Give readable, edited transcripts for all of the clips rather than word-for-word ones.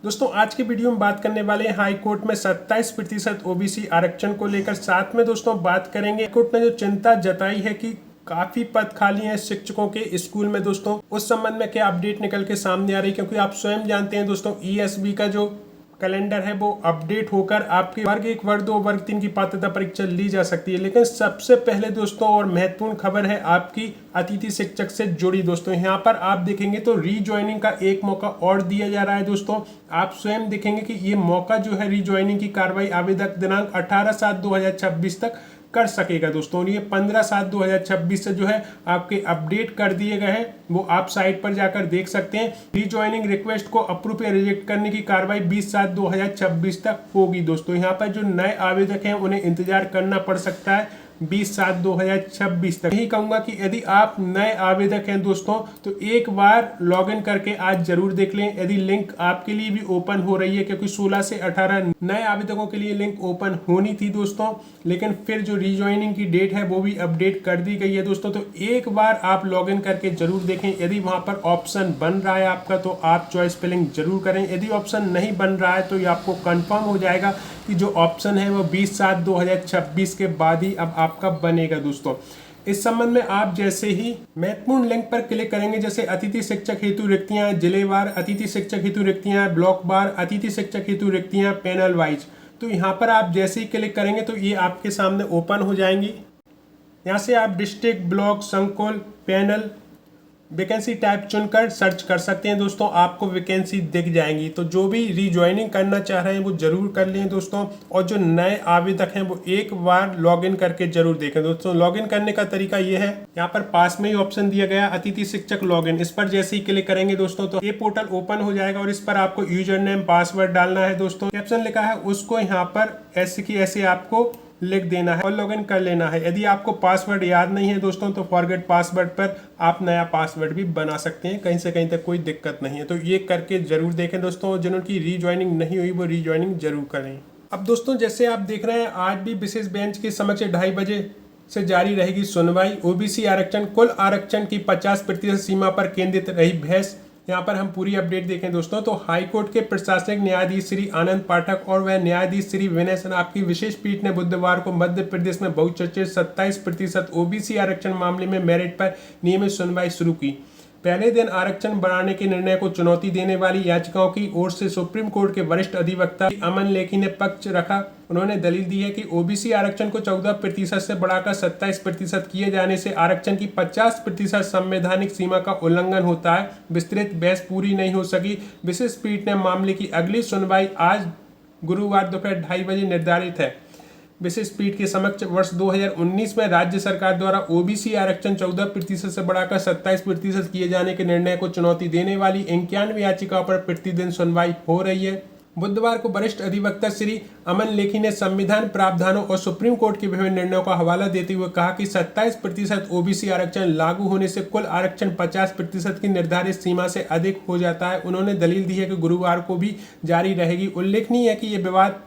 दोस्तों आज की वीडियो में बात करने वाले हैं हाई कोर्ट में 27% ओबीसी आरक्षण को लेकर। साथ में दोस्तों बात करेंगे कोर्ट ने जो चिंता जताई है कि काफी पद खाली हैं शिक्षकों के स्कूल में। दोस्तों उस संबंध में क्या अपडेट निकल के सामने आ रही है, क्योंकि आप स्वयं जानते हैं दोस्तों ईएसबी का जो कैलेंडर है वो अपडेट होकर आपकी वर्ग 1, वर्ग 2, वर्ग 3 की पात्रता परीक्षा ली जा सकती है। लेकिन सबसे पहले दोस्तों और महत्वपूर्ण खबर है आपकी अतिथि शिक्षक से जुड़ी। दोस्तों यहाँ पर आप देखेंगे तो रीज्वाइनिंग का एक मौका और दिया जा रहा है। दोस्तों आप स्वयं देखेंगे कि ये मौका जो है रीज्वाइनिंग की कार्रवाई आवेदक दिनांक 18/7/2026 तक कर सकेगा। दोस्तों ये 15/7/2026 से जो है आपके अपडेट कर दिए गए हैं, वो आप साइट पर जाकर देख सकते हैं। रीज्वाइनिंग रिक्वेस्ट को अप्रूव या रिजेक्ट करने की कार्रवाई 20/7/2026 तक होगी। दोस्तों यहाँ पर जो नए आवेदक हैं उन्हें इंतजार करना पड़ सकता है 20/7/2026 तक। यही कहूंगा कि यदि आप नए आवेदक हैं दोस्तों तो एक बार लॉगिन करके आज जरूर देख लें। यदि लिंक आपके लिए भी ओपन हो रही है, क्योंकि 16 से 18 नए आवेदकों के लिए लिंक ओपन होनी थी दोस्तों, लेकिन फिर जो रीज्वाइनिंग की डेट है वो भी अपडेट कर दी गई है दोस्तों। तो एक बार आप लॉगिन करके जरूर देखें। यदि वहां पर ऑप्शन बन रहा है आपका तो आप चॉइस फिलिंग जरूर करें। यदि ऑप्शन नहीं बन रहा है तो ये आपको कंफर्म हो जाएगा कि जो ऑप्शन है वो 20/7/2026 के बाद ही अब आपका बनेगा। दोस्तों इस संबंध में आप जैसे ही महत्वपूर्ण लिंक पर क्लिक करेंगे, जैसे अतिथि शिक्षक हेतु रिक्तियां, जिलेवार अतिथि शिक्षक हेतु रिक्तियां, ब्लॉक बार अतिथि शिक्षक हेतु रिक्तियां, पैनल वाइज, तो यहाँ पर आप जैसे ही क्लिक करेंगे तो ये आपके सामने ओपन हो जाएंगी। यहाँ से आप डिस्ट्रिक्ट, ब्लॉक, संकुल, पैनल, वैकेंसी टाइप चुनकर सर्च कर सकते हैं। दोस्तों आपको वैकेंसी दिख जाएंगी। तो जो भी रीज्वाइनिंग करना चाह रहे हैं वो जरूर कर लें दोस्तों, और जो नए आवेदक हैं वो एक बार लॉगिन करके जरूर देखें। दोस्तों लॉगिन करने का तरीका ये है, यहाँ पर पास में ही ऑप्शन दिया गया अतिथि शिक्षक लॉगिन, इस पर जैसे ही क्लिक करेंगे दोस्तों तो ये पोर्टल ओपन हो जाएगा और इस पर आपको यूजर नेम, पासवर्ड डालना है। दोस्तों कैप्शन लिखा है उसको यहाँ पर ऐसे की ऐसे आपको लिख देना है और लॉगिन कर लेना है। यदि आपको पासवर्ड याद नहीं है दोस्तों तो फॉरगेट पासवर्ड पर आप नया पासवर्ड भी बना सकते हैं, कहीं से कहीं तक कोई दिक्कत नहीं है। तो ये करके जरूर देखें दोस्तों। जिनकी रीज्वाइनिंग नहीं हुई वो रीज्वाइनिंग जरूर करें। अब दोस्तों जैसे आप देख रहे हैं आज भी विशेष बेंच के समक्ष 2:30 बजे से जारी रहेगी सुनवाई। ओबीसी आरक्षण, कुल आरक्षण की 50% सीमा पर केंद्रित रही बहस। यहाँ पर हम पूरी अपडेट देखें दोस्तों तो हाईकोर्ट के प्रशासनिक न्यायाधीश श्री आनंद पाठक और वह न्यायाधीश श्री विनय सनाप की विशेष पीठ ने बुधवार को मध्य प्रदेश में बहुचर्चित 27% ओबीसी आरक्षण मामले में मेरिट पर नियमित सुनवाई शुरू की। पहले दिन आरक्षण बढ़ाने के निर्णय को चुनौती देने वाली याचिकाओं की ओर से सुप्रीम कोर्ट के वरिष्ठ अधिवक्ता अमन लेखी ने पक्ष रखा। उन्होंने दलील दी है कि ओबीसी आरक्षण को 14% से बढ़ाकर 27% किए जाने से आरक्षण की 50% संवैधानिक सीमा का उल्लंघन होता है। विस्तृत बहस पूरी नहीं हो सकी। विशेष पीठ ने मामले की अगली सुनवाई आज गुरुवार दोपहर 2:30 बजे निर्धारित है। विशेष पीठ के समक्ष वर्ष 2019 में राज्य सरकार द्वारा ओबीसी आरक्षण 14% से बढ़ाकर 27% किए जाने के निर्णय को चुनौती देने वाली 91 याचिकाओं पर प्रतिदिन सुनवाई हो रही है। बुधवार को वरिष्ठ अधिवक्ता श्री अमन लेखी ने संविधान प्रावधानों और सुप्रीम कोर्ट के विभिन्न निर्णयों का हवाला देते हुए कहा कि 27% ओबीसी आरक्षण लागू होने से कुल आरक्षण 50% की निर्धारित सीमा से अधिक हो जाता है। उन्होंने दलील दी है कि गुरुवार को भी जारी रहेगी। उल्लेखनीय है कि यह विवाद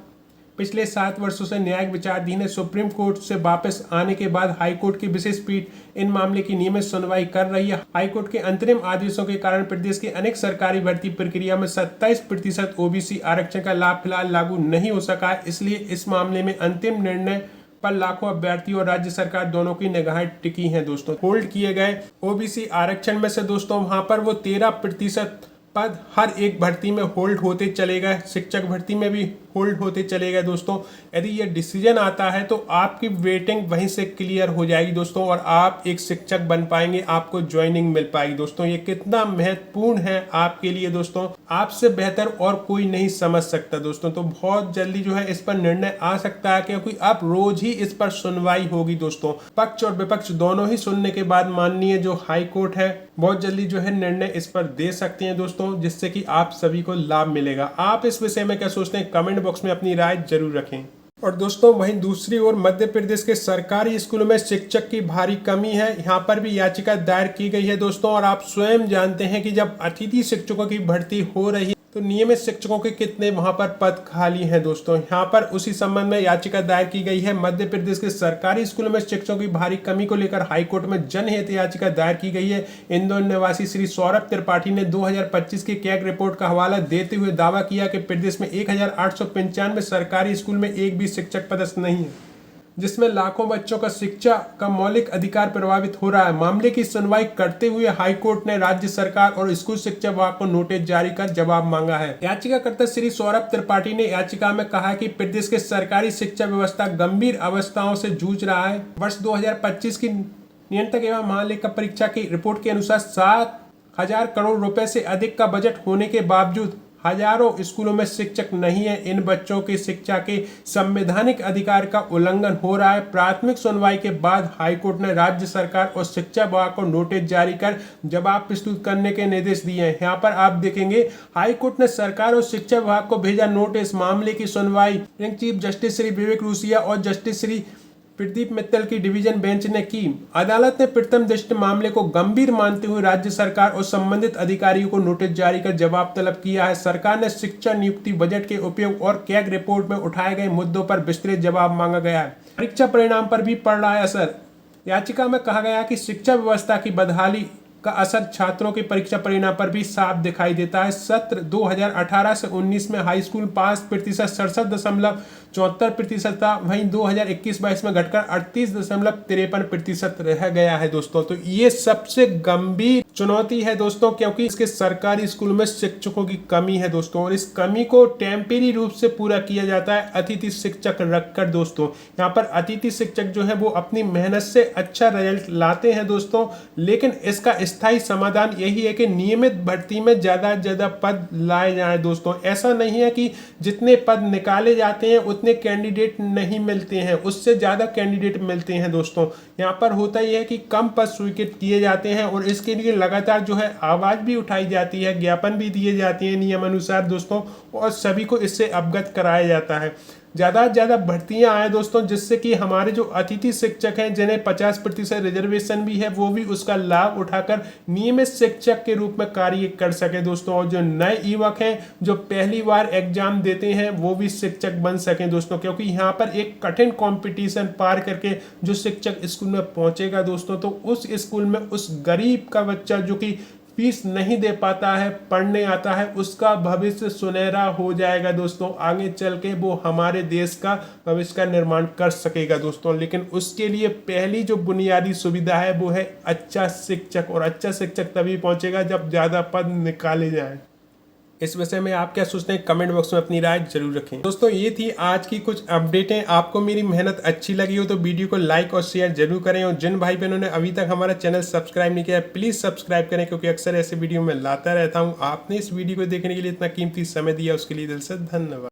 पिछले 7 वर्षों से न्यायिक विचाराधीन है। सुप्रीम कोर्ट से वापस आने के बाद हाईकोर्ट की विशेष पीठ इन मामले की नियमित सुनवाई कर रही है। हाईकोर्ट के अंतरिम आदेशों के कारण प्रदेश के अनेक सरकारी भर्ती प्रक्रिया में 27% ओबीसी आरक्षण का लाभ फिलहाल लागू नहीं हो सका है। इसलिए इस मामले में अंतिम निर्णय पर लाखों अभ्यर्थी और राज्य सरकार दोनों की निगाहें टिकी हैं। दोस्तों होल्ड किए गए ओबीसी आरक्षण में से दोस्तों वहां पर वो 13% पद हर एक भर्ती में होल्ड होते चले गए। शिक्षक भर्ती में भी होल्ड होते चले गए। दोस्तों यदि ये डिसीजन आता है तो आपकी वेटिंग वहीं से क्लियर हो जाएगी दोस्तों, और आप एक शिक्षक बन पाएंगे, आपको ज्वाइनिंग मिल पाएगी। दोस्तों ये कितना महत्वपूर्ण है आपके लिए दोस्तों, आपसे बेहतर और कोई नहीं समझ सकता दोस्तों। तो बहुत जल्दी जो है इस पर निर्णय आ सकता है, क्योंकि अब रोज ही इस पर सुनवाई होगी दोस्तों। पक्ष और विपक्ष दोनों ही सुनने के बाद माननीय जो हाई कोर्ट है बहुत जल्दी जो है निर्णय इस पर दे सकते हैं दोस्तों, जिससे कि आप सभी को लाभ मिलेगा। आप इस विषय में क्या सोचते हैं कमेंट बॉक्स में अपनी राय जरूर रखें। और दोस्तों वहीं दूसरी ओर मध्य प्रदेश के सरकारी स्कूलों में शिक्षक की भारी कमी है। यहाँ पर भी याचिका दायर की गई है दोस्तों, और आप स्वयं जानते हैं कि जब अतिथि शिक्षकों की भर्ती हो रही है तो नियमित शिक्षकों के कितने वहां पर पद खाली हैं दोस्तों। यहाँ पर उसी संबंध में याचिका दायर की गई है। मध्य प्रदेश के सरकारी स्कूलों में शिक्षकों की भारी कमी को लेकर हाईकोर्ट में जनहित याचिका दायर की गई है। इंदौर निवासी श्री सौरभ त्रिपाठी ने 2025 की कैग रिपोर्ट का हवाला देते हुए दावा किया कि प्रदेश में 1895 सरकारी स्कूल में एक भी शिक्षक पदस्थ नहीं है, जिसमें लाखों बच्चों का शिक्षा का मौलिक अधिकार प्रभावित हो रहा है। मामले की सुनवाई करते हुए हाईकोर्ट ने राज्य सरकार और स्कूल शिक्षा विभाग को नोटिस जारी कर जवाब मांगा है। याचिकाकर्ता श्री सौरभ त्रिपाठी ने याचिका में कहा कि प्रदेश के सरकारी शिक्षा व्यवस्था गंभीर अवस्थाओं से जूझ रहा है। वर्ष 2025 की नियंत्रक एवं महालेखा परीक्षा की रिपोर्ट के अनुसार 7,000 करोड़ रुपए से अधिक का बजट होने के बावजूद हजारों स्कूलों में शिक्षक नहीं है। इन बच्चों की शिक्षा के संवैधानिक अधिकार का उल्लंघन हो रहा है। प्राथमिक सुनवाई के बाद हाईकोर्ट ने राज्य सरकार और शिक्षा विभाग को नोटिस जारी कर जवाब प्रस्तुत करने के निर्देश दिए हैं। यहाँ पर आप देखेंगे हाईकोर्ट ने सरकार और शिक्षा विभाग को भेजा नोटिस। मामले की सुनवाई chief justice Shri Vivek Russia और जस्टिस श्री प्रदीप मित्तल की डिवीजन बेंच ने की। अदालत ने प्रथम दृष्टया मामले को गंभीर मानते हुए राज्य सरकार और संबंधित अधिकारियों को नोटिस जारी कर जवाब तलब किया है। सरकार ने शिक्षा नियुक्ति बजट के उपयोग और कैग रिपोर्ट में उठाए गए मुद्दों पर विस्तृत जवाब मांगा गया है। परीक्षा परिणाम पर भी पड़ रहा है असर। याचिका में कहा गया कि शिक्षा व्यवस्था की बदहाली का असर छात्रों के परीक्षा परिणाम पर भी साफ दिखाई देता है। सत्र 2018 से 19 में हाई स्कूल पास प्रतिशत 67.74% था, वहीं 2021-22 में घटकर 38.53% रह गया है दोस्तों। तो ये सबसे गंभीर चुनौती है दोस्तों, क्योंकि इसके सरकारी स्कूल में शिक्षकों की कमी है दोस्तों, और इस कमी को टेम्परेरी रूप से पूरा किया जाता है अतिथि शिक्षक रखकर दोस्तों। यहाँ पर अतिथि शिक्षक जो है वो अपनी मेहनत से अच्छा रिजल्ट लाते हैं दोस्तों, लेकिन इसका स्थायी समाधान यही है कि नियमित भर्ती में ज्यादा से ज्यादा पद लाए जाए दोस्तों। ऐसा नहीं है कि जितने पद निकाले जाते हैं उतने कैंडिडेट नहीं मिलते हैं, उससे ज्यादा कैंडिडेट मिलते हैं दोस्तों। यहाँ पर होता ही है कि कम पद स्वीकृत किए जाते हैं और इसके लिए लगातार जो है आवाज भी उठाई जाती है, ज्ञापन भी दिए जाते हैं नियम अनुसार दोस्तों, और सभी को इससे अवगत कराया जाता है। ज़्यादा से ज़्यादा भर्तियां आए दोस्तों, जिससे कि हमारे जो अतिथि शिक्षक हैं जिन्हें 50% रिजर्वेशन भी है, वो भी उसका लाभ उठाकर नियमित शिक्षक के रूप में कार्य कर सके दोस्तों, और जो नए युवक हैं जो पहली बार एग्जाम देते हैं वो भी शिक्षक बन सकें दोस्तों, क्योंकि यहाँ पर एक कठिन कंपटीशन पार करके जो शिक्षक स्कूल में पहुंचेगा दोस्तों, तो उस स्कूल में उस गरीब का बच्चा जो कि फीस नहीं दे पाता है, पढ़ने आता है, उसका भविष्य सुनहरा हो जाएगा दोस्तों। आगे चल के वो हमारे देश का भविष्य का निर्माण कर सकेगा दोस्तों। लेकिन उसके लिए पहली जो बुनियादी सुविधा है वो है अच्छा शिक्षक, और अच्छा शिक्षक तभी पहुंचेगा जब ज़्यादा पद निकाले जाए। इस विषय में आप क्या सोचते हैं, कमेंट बॉक्स में अपनी राय जरूर रखें दोस्तों। ये थी आज की कुछ अपडेटें। आपको मेरी मेहनत अच्छी लगी हो तो वीडियो को लाइक और शेयर जरूर करें, और जिन भाई बहनों ने अभी तक हमारा चैनल सब्सक्राइब नहीं किया है प्लीज़ सब्सक्राइब करें, क्योंकि अक्सर ऐसे वीडियो में लाता रहता हूँ। आपने इस वीडियो को देखने के लिए इतना कीमती समय दिया उसके लिए दिल से धन्यवाद।